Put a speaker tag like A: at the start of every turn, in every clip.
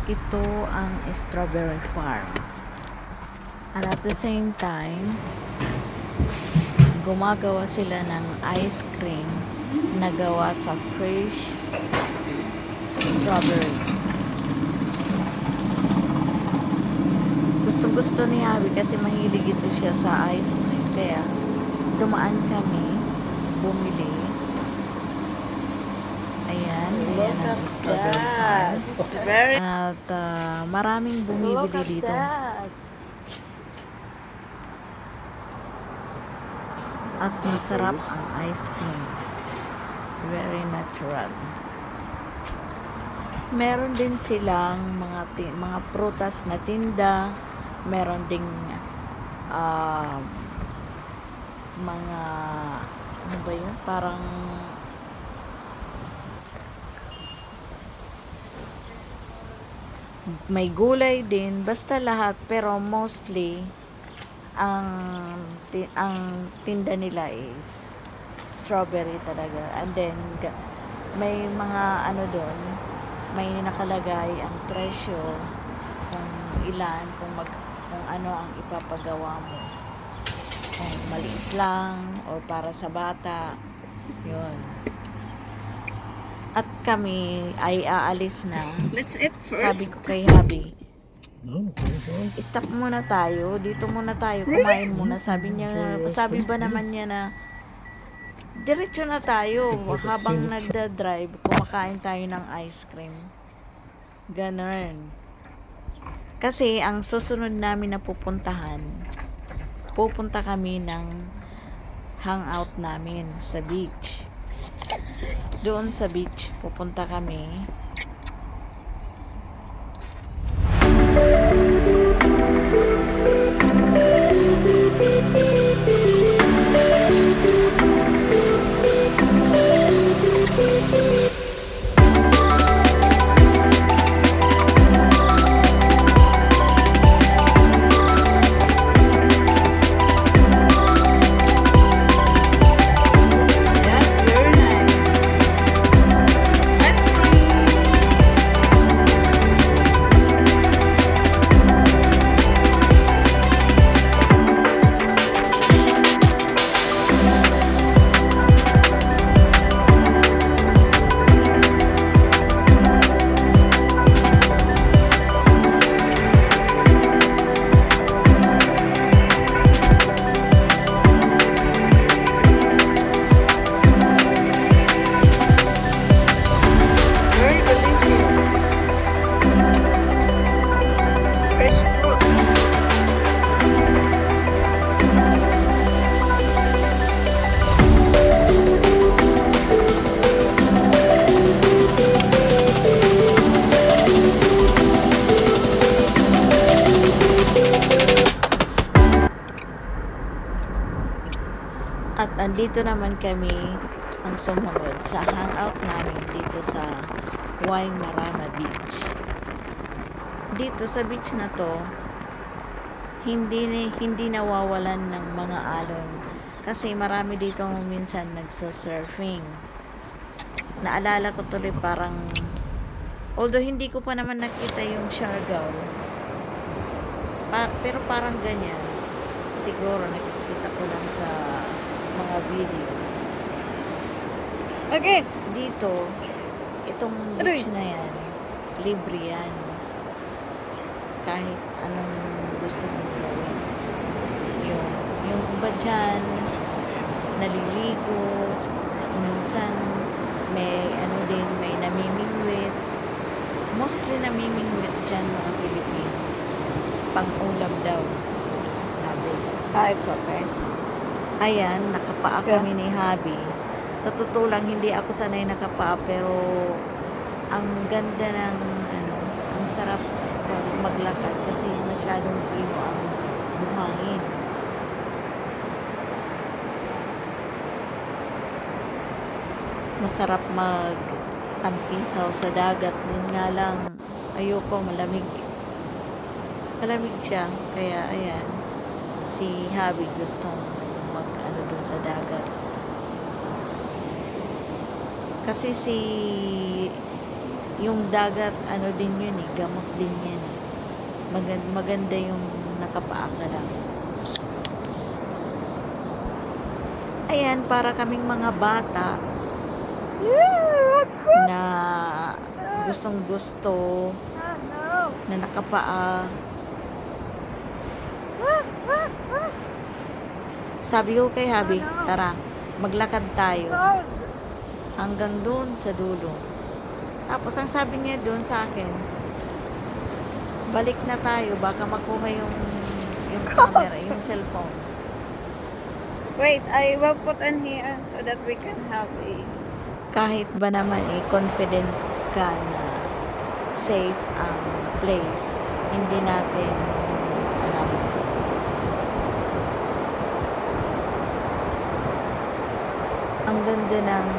A: Ito ang strawberry farm. And at the same time, gumagawa sila ng ice cream na gawa sa fresh strawberry. Gusto ni Abby kasi mahilig ito siya sa ice cream. Kaya dumaan kami, bumili. Ayan ang strawberry farm. At maraming bumibili dito. At masarap ang ice cream. Very natural. Meron din silang mga prutas na tinda. Meron ding mga ano ba yun? Parang may gulay din. Basta lahat. Pero mostly ang tinda nila is strawberry talaga. And then may mga ano doon, may nakalagay ang presyo, kung ilan, kung ano ang ipapagawa mo, kung maliit lang or para sa bata, yun. At kami ay aalis na.
B: Let's eat first.
A: Sabi ko kay Habi, stop muna tayo, dito muna tayo, kumain muna. Sabi ba naman niya na diretso na tayo, habang nagda-drive, kumakain tayo ng ice cream. Ganon. Kasi ang susunod namin na pupunta kami ng hangout namin sa beach. Doon sa beach pupunta kami. At andito naman kami ang sumunod sa hangout namin dito sa Waimarama Beach. Dito sa beach na to, hindi nawawalan ng mga alon kasi marami dito minsan nagso-surfing. Naalala ko tuloy parang, although hindi ko pa naman nakita yung Siargao, pero parang ganyan. Siguro nakikita ko lang sa mga videos.
B: Okay.
A: Dito, itong beach na yan, libre yan. Kahit anong gusto mong gawin. Yung iba dyan, naliligo, minsan may may namimingwit. Mostly namimingwit dyan mga Pilipino. Pang-ulam daw, sabi.
B: It's okay.
A: Ayan, nakapaa kami ni Habi. Sa totoo lang, hindi ako sanay nakapaa, pero ang ganda ng ang sarap maglakad kasi masyadong pino ang buhangin. Masarap magtampisaw sa dagat. Yun nga lang, ayoko, malamig siya. Kaya ayan, si Habi gustong dun sa dagat. Kasi si yung dagat, ano din yun eh, gamot din yan eh. Maganda yung nakapaa ka lang. Ayan, para kaming mga bata na gustong gusto na nakapaa. Sabi ko kay Habi, tara, maglakad tayo hanggang doon sa dulo. Tapos ang sabi niya doon sa akin, balik na tayo, baka makuha yung camera, yung cellphone.
B: Wait, I will put in here so that we can have a...
A: Kahit ba naman confident ka na safe ang place, hindi natin alam. Ang ganda ng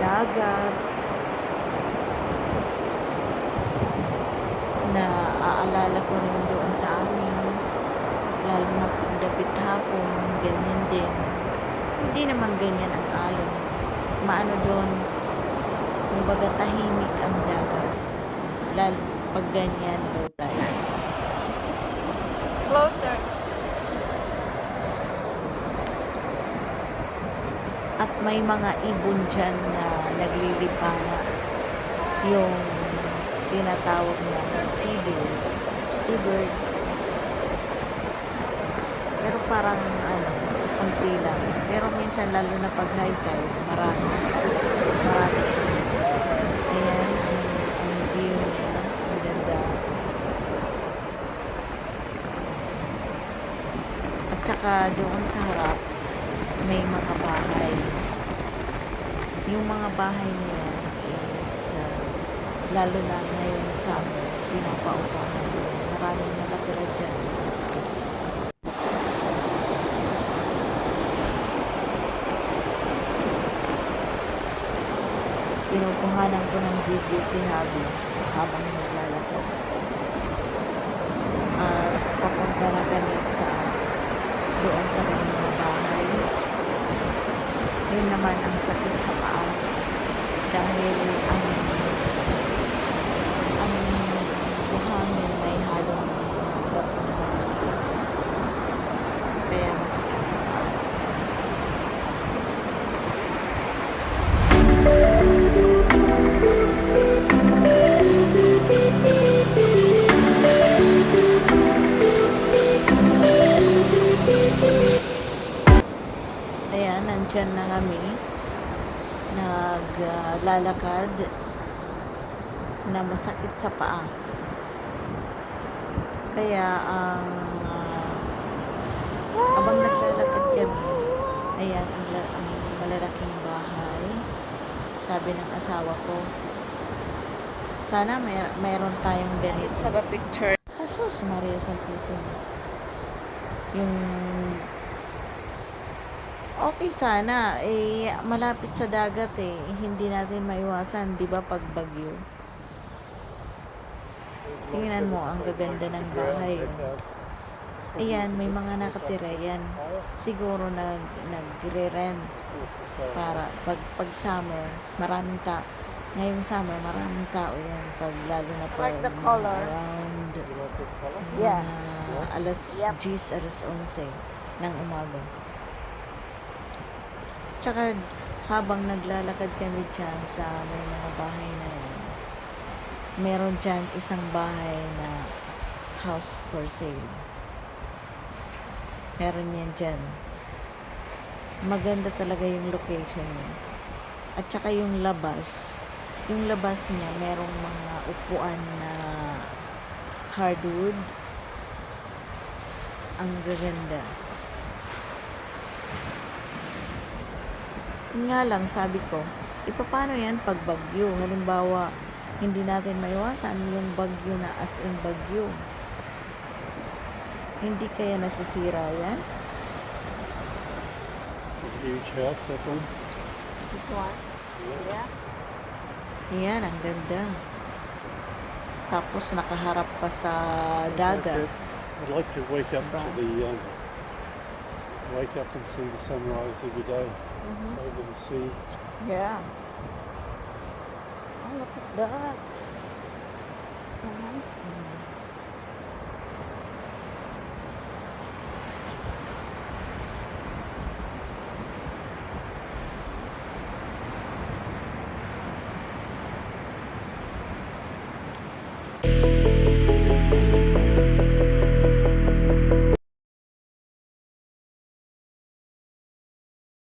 A: dagat na aalala ko rin doon sa amin, lalo na pagdapit hapon, ganyan din. Hindi naman ganyan ang alon. Maano doon, kumbaga tahimik ang dagat. Lalo pag ganyan low tide.
B: Closer.
A: At may mga ibon dyan na naglilipana. Yung tinatawag na seabird. Pero parang konti lang. Pero minsan lalo na pag high tide, marami siya. Ayan, ang view niya. Ang ganda. At saka doon sa harap, may mga bahay. Yung mga bahay niya is, lalo na ngayon summer, pinapaupahan. Maraming nakatira dyan. Pinukuhanan ko ng video si Habi habang naglalakad. Papunta na kami doon sa mga bahay. Yun naman ang sakit sa paa dahil ang buhangin may halong bato na kaya masakit sa paa. Ayan, nandyan na kami. Naglalakad na masakit sa paa. Kaya abang naglalakad kami, ayan, ang malalaking bahay. Sabi ng asawa ko, sana mayroon tayong ganito.
B: Let's have a picture.
A: Jesus Maria Santissima. Yung okay sana, malapit sa dagat hindi natin maiwasan, di ba, pag bagyo. Tingnan mo, ang gaganda ng bahay. Ayan, may mga nakatira yan. Siguro nagre-rent para pag summer, ngayong summer, maraming tao yan. Lalo na
B: I
A: pag
B: like the color.
A: around
B: Yeah.
A: alas
B: Yep.
A: 10, alas 11 ng umaga. Tsaka habang naglalakad kami dyan sa may mga bahay na yan, meron dyan isang bahay na house for sale. Meron yan dyan. Maganda talaga yung location niya. At saka yung labas niya, merong mga upuan na hardwood. Ang gaganda. Nga lang, sabi ko, paano yan pag bagyo? Halimbawa, hindi natin maiwasan yung bagyo na as in bagyo. Hindi kaya nasisira yan?
C: It's a huge house, that one.
B: This one. Yeah.
A: Yan, ang ganda. Tapos nakaharap pa sa dagat.
C: I'd like to wake up
A: Diba?
C: wake up and see the sunrise every day over the sea.
B: Yeah. Oh,
A: That. So nice one.